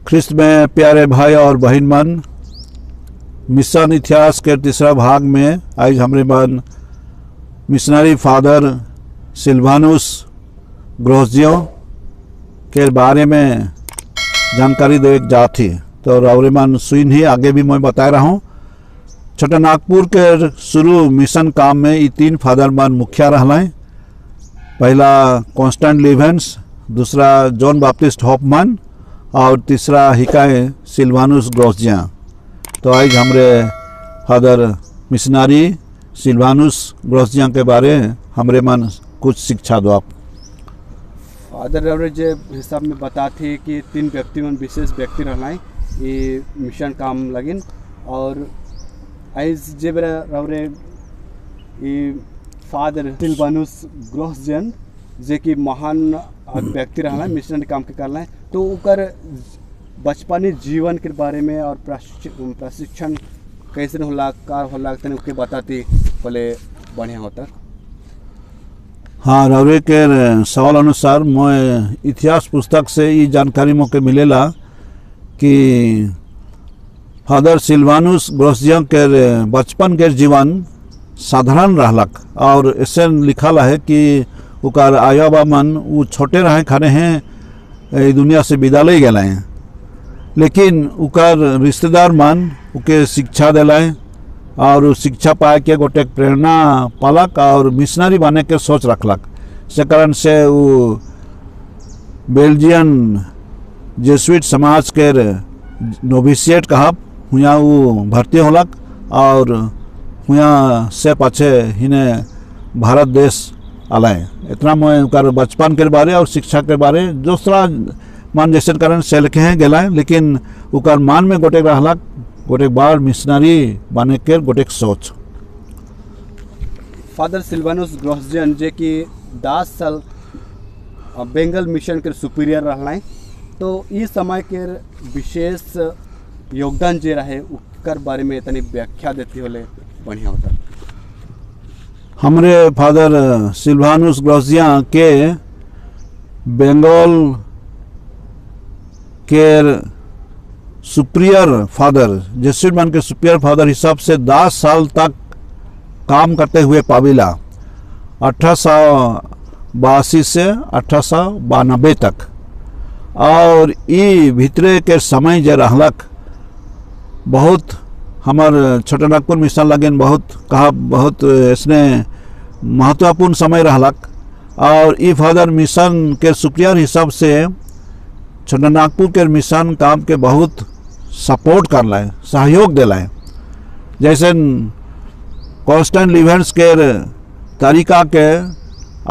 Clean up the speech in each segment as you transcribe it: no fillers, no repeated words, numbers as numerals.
ख्रिस्त में प्यारे भाई और बहन मन, मिशन इतिहास के तीसरा भाग में आज हमारे मन मिशनरी फादर सिल्वानुस ग्रोजियो के बारे में जानकारी दे जाती। तो रावरे मन सुन ही आगे भी मैं बता रहा हूँ। छोटा नागपुर के शुरू मिशन काम में ये 3 फादर मन मुखिया रहला। पहला कॉन्स्टेंट लिवेंस, दूसरा जॉन बाप्टिस्ट हॉफमैन और तीसरा हिकाय सिल्वानुस ग्रोजिया। तो आज हमारे फादर मिशनरी सिल्वानुस ग्रोजिया के बारे हमरे मन कुछ शिक्षा दो आप। फादर जो हिसाब में बताते कि 3 व्यक्ति मन विशेष व्यक्ति रहना है ये मिशन काम लगिन। और आज जे रवरे ये फादर सिल्वानुस ग्रोजियन जे कि महान व्यक्ति रहना मिशनरी काम के करना है। तो उकर बचपनी जीवन के बारे में और प्रशिक्षण कैसे होला कार होला तने के बताती बोले बढ़िया होता। हाँ, रवरे के सवाल अनुसार मैं इतिहास पुस्तक से ये जानकारी मौके मिलेला कि फादर सिल्वानुस ग्रोजिया के बचपन के जीवन साधारण रहलक। और ऐसे लिखल है कि उकार आया बा मन वो छोटे रहे खाने हैं दुनिया से विदा ले गए हैं, लेकिन उकार रिश्तेदार मन उके शिक्षा दिलाए और शिक्षा पाए के गोटे प्रेरणा पालक और मिशनरी बने के सोच रखलक। से कारण से वो बेल्जियन जेसुइट समाज के नोविसिएट कहब हुआ वो भर्ती होलक और हुआ से पाछे हिने भारत देश आलाए। इतना मैं उनका बचपन के बारे और शिक्षा के बारे दूसरा मान जैसे कारण से लिखे हैं गलाए, लेकिन उकर मान में गोटे रहलक गोटे बार मिशनरी बने के गोटे सोच। फादर सिल्वानुस ग्रोजियन जे कि 10 साल बंगाल मिशन के सुपीरियर रहना है। तो इस समय के विशेष योगदान जे रहे उकर बारे में तनी व्याख्या देती होले बढ़िया होता। हमरे फादर सिल्वानुस ग्रोजिया के बंगाल के सुपीरियर फादर जेसुइट मान के सुपीरियर फादर हिसाब से 10 साल तक काम करते हुए पाविला 1882 से 1892 तक। और ये भीतरे के समय जे रहलक बहुत हमार छोटा नागपुर मिशन लगन बहुत इसने महत्वपूर्ण समय रहलक। और ये फादर मिशन के सुपीरियर हिसाब से छोटा नागपुर के मिशन काम के बहुत सपोर्ट कर लाए, सहयोग दिला है। जैसे कॉन्स्टेंट लिवेंस के तरीका के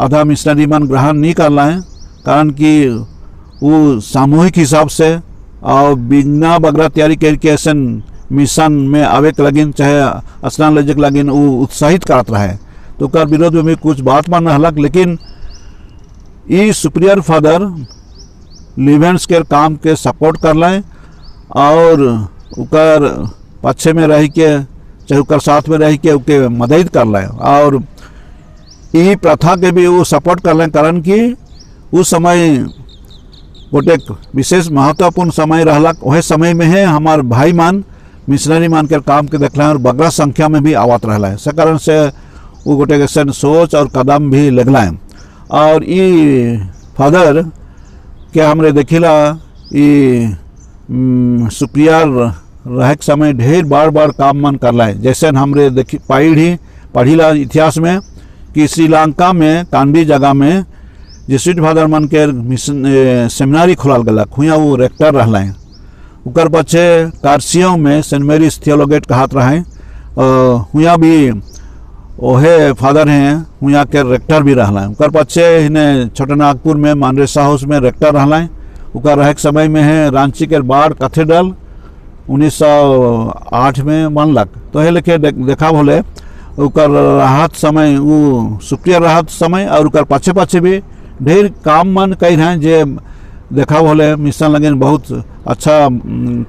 आधा मिशनरी मन ग्रहण नहीं कर लाए, कारण कि वो सामूहिक हिसाब से और बिना बगरा तैयारी करके ऐसे मिशन में आवे के लगिन चाहे स्नान ले के लगिन वो उत्साहित करत रहे। तो कर विरोध में भी कुछ बात मान रहलक, लेकिन ये सुपीरियर फादर लिवेंस के काम के सपोर्ट कर लाए और उकर पक्षे में रह के चाहे उकर साथ में रह के उके मदद कर लाए। और ये प्रथा के भी वो सपोर्ट कर लें, कारण कि उस समय गोटे विशेष महत्वपूर्ण समय रहलक। वह समय में है हमार भाई मान मिशनरी मान के काम के देखला और बगरा संख्या में भी आवत रहला है। से कारण से वो गोटे के सोच और कदम भी लगला है। और ये फादर के हमरे देखिला ये सुपीरियर रह के समय ढेर बार काम मन करला है। जैसे हमरे देखी पढ़ीला इतिहास में कि श्रीलंका में कांडी जगह में जेसुइट फादर मन के मिशन सेमिनारी खोलल गलक, हुआ वो रेक्टर रहला है। उकर पछे कार्सियों में सेंट मेरीज थियोलोगेट कहत रहे, हुआ भी ओहे फादर हैं, हुआ के रेक्टर भी रहला है। उकर पछे इन्हें छोटा नागपुर में मानरेसा हाउस में रेक्टर रहला है। उकर रह के समय में है रांची के बाढ़ कैथेड्रल 1908 में बनलक। तो ये लेके देखा बोले उकर राहत समय वो सुपीरियर राहत समय और उकर पाछे पाछे भी ढेर काम मन कई हैं जे देखा बोले मिशन लगन बहुत अच्छा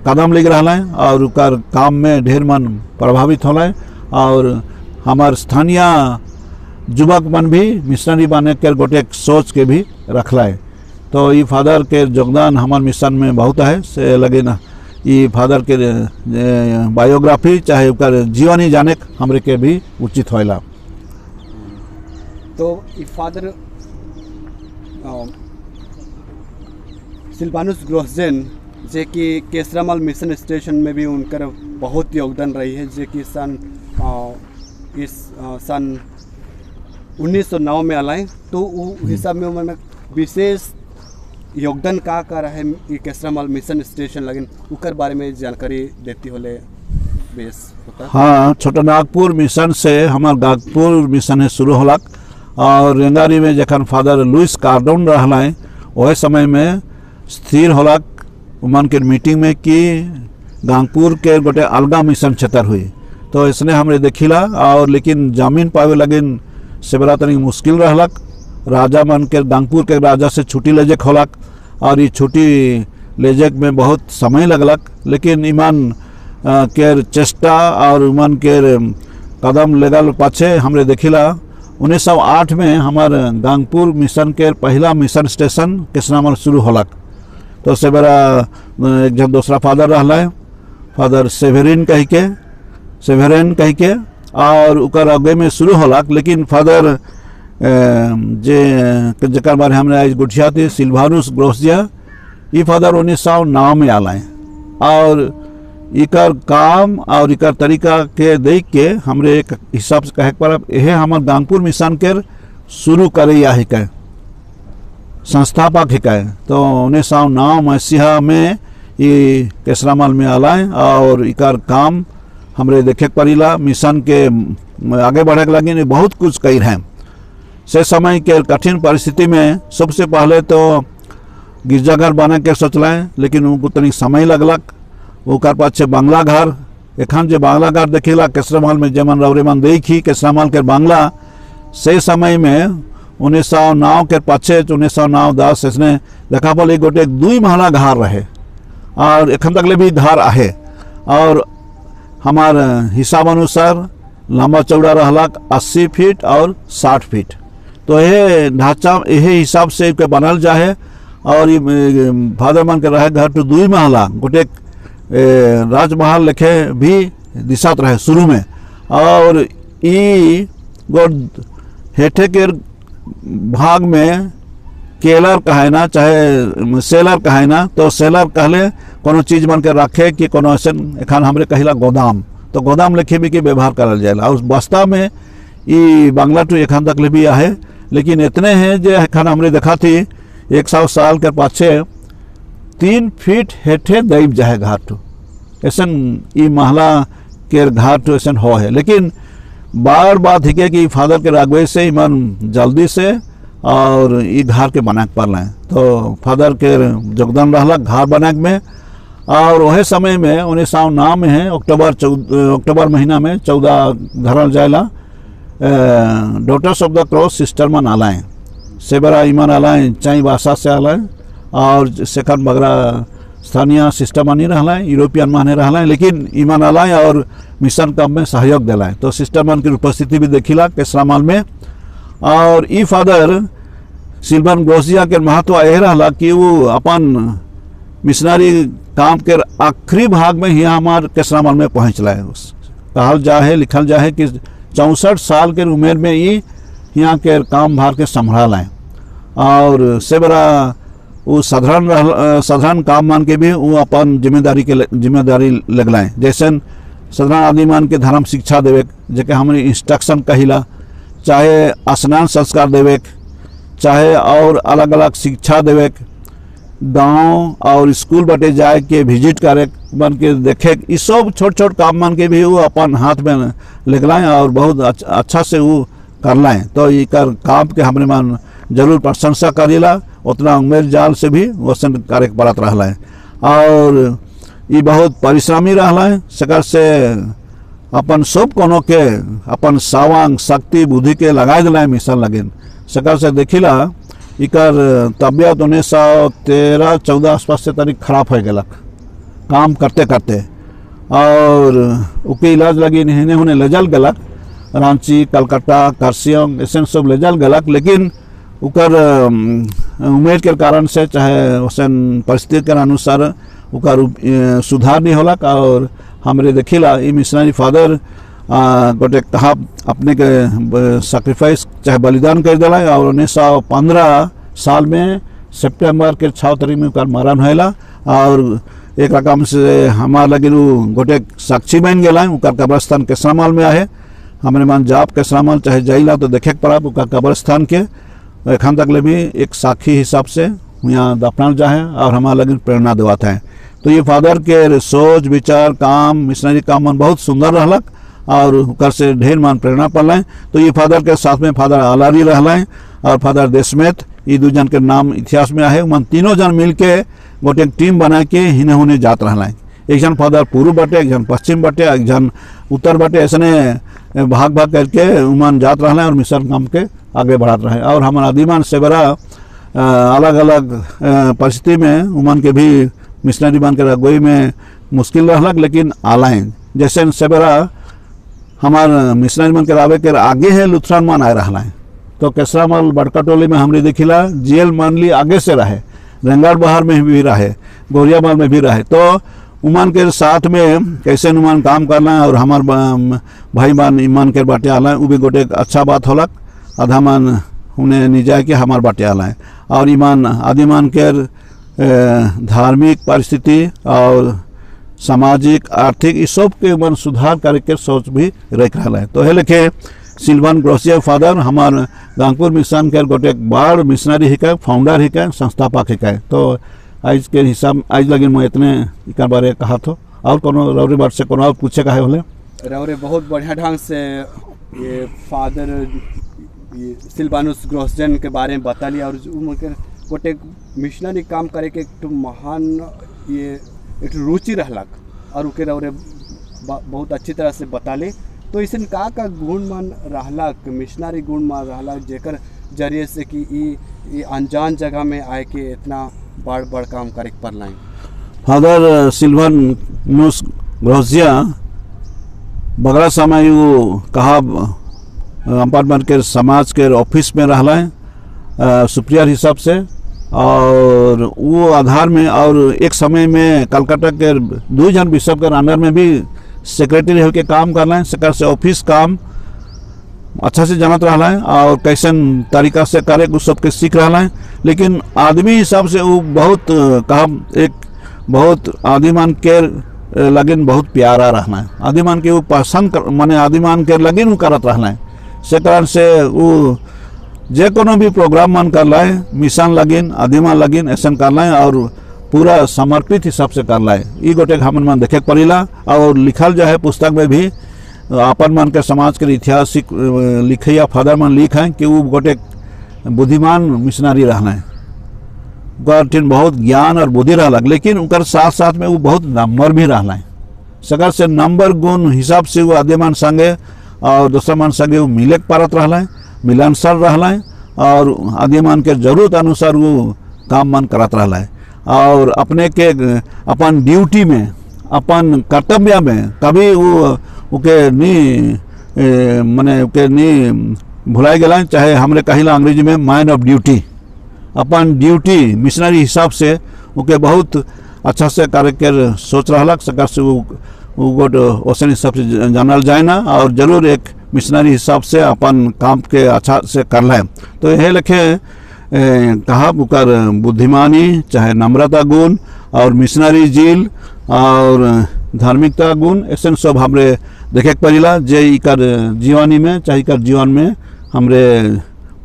कदम ले रहा है और उकर काम में ढेर मन प्रभावित होला है। और हमार स्थानीय युवक मन भी मिशनरी बने के गोटे सोच के भी रखलाए। तो ये फादर के योगदान हमार मिशन में बहुत है से लगे ना ये फादर के बायोग्राफी चाहे उनका जीवनी जाने हमरे के भी उचित होएला। तो ये फादर सिल्वानुस ग्रोसजेन जे कि केसरामाल मिशन स्टेशन में भी उनकर बहुत योगदान रही है, जे कि सन 1909 में आलाए। तो वो हिसाब में उन्होंने विशेष योगदान का रहा है ये केसरामाल मिशन स्टेशन लगिन उकर बारे में जानकारी देती होले बेस होता। हाँ, छोटा नागपुर मिशन से हमार नागपुर मिशन है शुरू होलक और रेंगारी में जखन फादर लुइस कार्डोन रहलाए वह समय में स्थिर होलक उमन के मीटिंग में कि गांगपुर के गोटे अलगा मिशन क्षेत्र हुई। तो इसने हमरे देखिला और लेकिन जमीन पावे लगिन से बड़ा तनिक मुश्किल रहलक। राजा मन के गांगपुर के राजा से छुट्टी लेजे खोलक और ये छुट्टी लेजे में बहुत समय लगलक, लेकिन ईमान के चेष्टा और ईमान के कदम लगल पाछे हमरे देखिला 1908 में हमार गांगपुर मिशन के पहला मिशन स्टेशन केसरामाल शुरू होलक। तो से बड़ा एक जन दूसरा फादर रहला फादर सेवेरिन कह के और उकर आगे में शुरू होलक। लेकिन फादर जकर बारे हमने आज गुठिया थी सिल्वानुस ग्रोसजेन ये फादर 1909 में आलाए और इकर काम और इकर तरीका के देख के हमरे एक हिसाब से कहे पर यह हमार गांगपुर मिशन के शुरू करे या हिकाय संस्थापक हिकाय। तो 1909 मसीहा में ये केसरामाल में आलाए और इकर काम हमरे देखे पड़िला। मिशन के आगे बढ़े के लगे बहुत कुछ कही हैं। से समय के कठिन परिस्थिति में सबसे पहले तो गिरजाघर बने के सोचलें, लेकिन उनको तनिक समय लगलक। ओकर पाछे बांग्ला घर एखन जो बांग्ला घर देखिला केसरामाल में जमन रौरे मन देखी केसरामाल के बांग्ला से समय में 1909 के पाछे 1909-10 इसने देखा पल एक गोटे 2 महला घर रहे और एखन तक ले भी घर आहे और हमार हिसाब अनुसार लंबा चौड़ा रहलक 80 फीट और 60 फीट। तो यह ढांचा यह हिसाब से बनल जाए और ये फादर मन के रहे घर तो 2 महला गोटे राजमहल लेखे भी दिशात रहे शुरू में। और ई हेठे के भाग में केलर कहे ना चाहे सेलर कहे ना, तो सेलर कहले कोनो चीज मन के रखे कि कोनो ऐसा एखन हमरे कहिला गोदाम, तो गोदाम लेखे भी के व्यवहार करल जाएला। उस बस्ता में ई बांग्ला टू एखन तक ले भी आहे, लेकिन इतने हैं जो एखन हमरे देखा थी 100 साल के पाछे 3 फीट हेठे दैब जाए घाट ऐसन ई महला के घाट ऐसन हो है। लेकिन बार बात है कि फादर के रागवे से ईमान जल्दी से और ये घर के बना के पाला है। तो फादर के योगदान रहला घर बना में। और वह समय में 1909 में है अक्टूबर महीना में 14 धरल जाएला daughters of the cross sister मन आलाए से बड़ा ईमान आलाए चाई भाषा से आलाए और सेकंड बगरा स्थानीय सिस्टम नहीं रहला यूरोपियन माने रहला, लेकिन ईमान आलाए और मिशन काम में सहयोग दिलाए। तो सिस्टर मन की उपस्थिति भी देखिला केसरामाल में। और ई फादर सिल्वानुस ग्रोसजेन के महत्व यह रहला कि वो अपन मिशनरी काम के आखिरी भाग में ही हमार केसरामाल में पहुँचला है। कहल जाए लिखल जाए कि 64 साल के उम्र में ये यहाँ के काम भार के संभाल है और से बड़ा वो साधारण काम मान के भी वो अपन जिम्मेदारी लगलाए। जैसे साधारण आदमी मान के धर्म शिक्षा देवे जेके हमने इंस्ट्रक्शन कहिला, चाहे स्नान संस्कार देवे, चाहे और अलग अलग शिक्षा देवे, गांव और स्कूल बटे जाए के विजिट करे बन के देखे, ये सब छोट छोट काम मान के भी वो अपन हाथ में लगलाए और बहुत अच्छा से वो करलाए। तो ये कर काम के हमने मान जरूर प्रशंसा करेला, उतना उम्र जाल से भी वसन कार्य पड़त रहला है। और ये बहुत परिश्रमी रहला है, सकर से अपन सब कोनो के अपन सावांग शक्ति बुद्धि के लगाए दिला मिशन लगिन। सकर से देखिला इकर तबियत 1913-14 आसपास से तनिक खराब हो गलक काम करते करते और उके इलाज लगी नहने होने लजल गलक रांची, कलकत्ता, कर्सियंग ऐसे सब ले जाल गलक, लेकिन उकर उम्मीद के कारण से चाहे वैसन परिस्थिति के अनुसार उकर सुधार नहीं होलक। और हमरे देखिला ई मिशनरी फादर गोटे कहा अपने के सेक्रीफाइस चाहे बलिदान कर दिला और 1915 साल में सितंबर के 6 तारीख में उकर मरण होला। और एक रकम से हमार लगे गोटे साक्षी बन गया उकर कब्रस्तान केसरामाल में आहे। हमने मान जाप केसरामाल चाहे जाइला तो देखे के पड़ा उकर कब्रस्तान के एखन तक ले भी एक साक्षी हिसाब से यहाँ दफनाल जाए और हमारे लगे प्रेरणा देवाता है। तो ये फादर के सोच विचार काम मिशनरी काम मन बहुत सुंदर रहलक और उकर से ढेर मान प्रेरणा पड़ल। तो ये फादर के साथ में फादर आलारी रहल और फादर देशमेत, ये दू जन के नाम इतिहास में आहे। मन तीनों जन मिल के गोटे टीम बना के हिने होने जात रहल। एक जन फादर पूर्व बाटे, एक जन पश्चिम बाटे, एक जन उत्तर बाटे, ऐसे भाग भाग करके उमन जात रहल और मिशन काम के आगे बढ़ाते रहे। और हमारा आदिमान से बड़ा अलग अलग परिस्थिति में उमन के भी मिशनरी बन के अगुवाई में मुश्किल रहलक, लेकिन आलाइन जैसे सेबरा हमार मिशनरी मन के आवे के आगे है लुथरान मान आए रहा है। तो केसरामाल बड़का टोली में हमने देखिला जेल मानली आगे से रहे, रंगाड़ बहार में भी रहे, गोरियामाल में भी रहे। तो उमान के साथ में कैसे उमान काम करना और हमार भाई मान ईमान के बाटे आला वो भी गोटे अच्छा बात होलक। आधा मान उन्हें निजा के हमार बाटे आला है और ईमान आदिमान के धार्मिक परिस्थिति और सामाजिक आर्थिक इस सब के मन सुधार करे के सोच भी रख रहा है। तो है लिखे सिल्वान ग्रोसिया फादर हमार गांगपुर मिशन के गोटे बड़ मिशनरी हिका, फाउंडर हिका, संस्थापक हिका। तो आज के हिसाब आज लगे मैं इतने एक बारे कहा तो और कोनो रौरे बात से कोनो और पूछे कहे बोले रौरे बहुत बढ़िया ढंग से ये फादर सिल्वानुस ग्रोसजन के बारे में बता लिया और उनके गोटे मिशनरी काम करे के एक महान ये एक रुचि रहलक और उके रौरे बहुत अच्छी तरह से बता ले। तो इसन का गुण मान रहलक, मिशनरी गुण मान रहलक जेकर जरिए से कि ये अनजान जगह में आए के इतना बड़ बड़ काम करे पड़ल। फादर सिल्वानुस ग्रोसिया बगड़ा समय वो कहा अपार्टमेंट के समाज के ऑफिस में रहला सुप्रियर हिसाब से और वो आधार में और एक समय में कलकत्ता के 2 जन बिशप के अंडर में भी सेक्रेटरी होकर काम करना है। सरकार से ऑफिस काम अच्छा से जानत रहा है और कैसन तरीका से करे उस सबके सीख रहा है। लेकिन आदमी हिसाब से वो बहुत कहा एक बहुत आदिमान के लगिन बहुत प्यारा रहना है। आदिमान के वो पसंद माने आदिमान के लगिन करत रहना है। से कारण से वो जे कोनो भी प्रोग्राम मन कर लाए मिशन लगिन आदिमान लगिन ऐसा कर लाए और पूरा समर्पित हिसाब से कर लाए। ये गोटे हमन मन देखे पड़ेला और लिखल जो है पुस्तक में भी अपन मन के समाज के इतिहास लिखैया फादर मन लिख है कि वो गोटे बुद्धिमान मिशनरी रहना है। बहुत ज्ञान और बुद्धि रहलक, लेकिन उनकर साथ साथ में वो बहुत नंबर भी रहना है। सगर से नंबर गुण हिसाब से वो आदिमान संगे और दूसरा मन संगे वो मिले पारत रहला है, मिलनसार रहला है और आदिमान के जरूरत अनुसार वो काम मन करत रहला है। और अपने के अपन ड्यूटी में अपन कर्तव्य में कभी वो उके नहीं माने उके नहीं भुलाए गला। चाहे हमरे कहिला अंग्रेजी में man of duty, upon duty missionary हिसाब से उके बहुत अच्छा से कार्य कर सोच रहा सकर से वो गोट ओसन हिसाब से जानल जाए ना और जरूर एक मिशनरी हिसाब से अपन काम के अच्छा से कर लाए। तो यह लिखे कहा उकर बुद्धिमानी चाहे नम्रता गुण और मिशनरी जील और धार्मिकता गुण ऐसे सब हमरे देखे पड़ेला जे इकर जीवानी में चाहे इकर जीवन में हमरे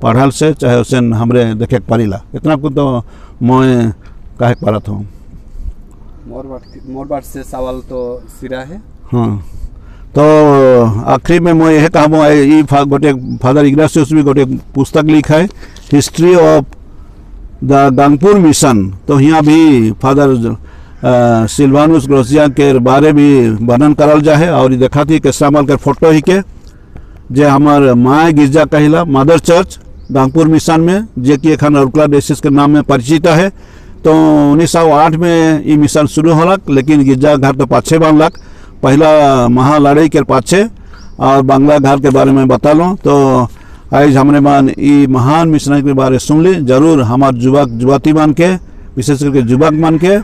पढ़ल से चाहे उसे हमरे देखे पड़ेला। इतना कुछ तो मैं कहे पड़त हूँ। मोर बात से सवाल तो सिरा है। हाँ, तो आखिरी में मैं यह कहूँ गोटे फादर इग्नासियस भी गोटे पुस्तक लिखा है history of the Gangpur mission. तो यहाँ भी फादर सिल्वानुस ग्रोसिया के बारे भी वर्णन करल जाए और देखा थी केसरामाल के फोटो ही के जे हमार माए गिरजा कहिला मदर चर्च गांगपुर मिशन में जे कि एखन रुकला डेसिस के नाम में परिचित है। तो 1908 में ये मिशन शुरू होलक, लेकिन गिरजा घर तो पाछे बनलक पहला महालड़ाई के पाछे और बांग्ला घर के बारे में बता लूँ तो आज हमने मान ये महान मिशनरी के बारे सुन ली। जरूर हमारे युवक युवती मान के, विशेष करके युवक मान के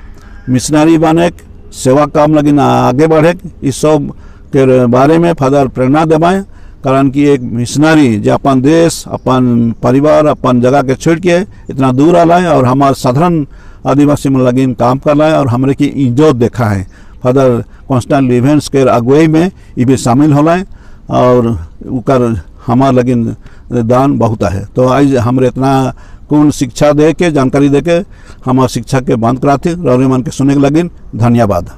मिशनरी बने, सेवा काम लगी ना आगे बढ़े, इस सब के बारे में फादर प्रेरणा देवाएं। कारण कि एक मिशनरी जो अपन देश, अपन परिवार, अपन जगह के छोड़ के इतना दूर आला है और हमारे साधारण आदिवासी में लगी काम कर रहा है और हमरे की इज्जत देखा है। फादर कॉन्स्टेंट लिवेंस के अगुवाई में ये भी शामिल होला है और उकर हमार लगिन दान बहुत है। तो आज हमरे इतना कौन शिक्षा दे के, जानकारी दे के हमार शिक्षा के बंद कराते रौरे मन के सुने के लगिन। धन्यवाद।